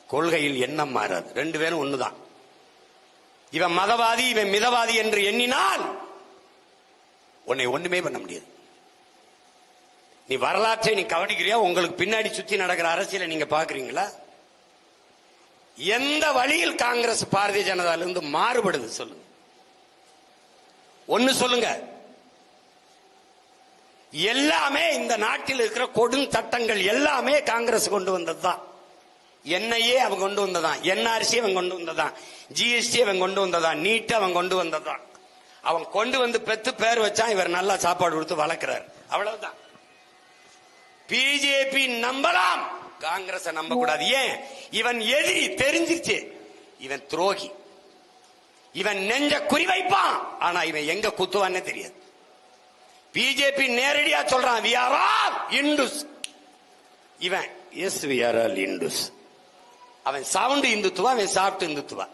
கொள்கையில் எண்ணம் மாறாது. ரெண்டு பேரும் ஒண்ணுதான். இவன் மதவாதி இவன் மிதவாதி என்று எண்ணினால் உன்னை ஒண்ணுமே பண்ண முடியாது. நீ வரலாற்றை நீ கவனிக்கிறியா? உங்களுக்கு பின்னாடி சுத்தி நடக்கிற அரசியலை நீங்க பாக்குறீங்களா? எந்த வழியில் காங்கிரஸ் பாரதிய ஜனதால இருந்து மாறுபடுது சொல்லுங்க. ஒன்னு சொல்லுங்க. எல்லாமே இந்த நாட்டில் இருக்கிற கொடும் சட்டங்கள் எல்லாமே காங்கிரஸ் கொண்டு வந்ததுதான். என்ஐஏ அவன் கொண்டு வந்ததான், என்ஆர்சி அவன் கொண்டு வந்ததான், ஜிஎஸ்டி அவன் கொண்டு வந்ததான், நீட் அவன் கொண்டு வந்ததான். அவன் கொண்டு வந்து பெத்து பேர் வச்சான். இவர் நல்லா சாப்பாடு கொடுத்து வளர்க்கிறார். அவ்வளவுதான். பிஜேபி நம்பலாம், காங்கிரஸ் நம்ப கூடாது. ஏன்? இவன் எதிரி தெரிஞ்சிருச்சு. இவன் துரோகி. இவன் நெஞ்ச குறிவைப்பான். ஆனா இவன் எங்க குத்துவான்னு தெரியாது. பிஜேபி நேரடியா சொல்றான், we are all Hindus. இவன் yes we are all Hindus. அவன் சவுண்ட் இந்துத்துவா, அவன் சாப்பிட்டு இந்துத்துவா.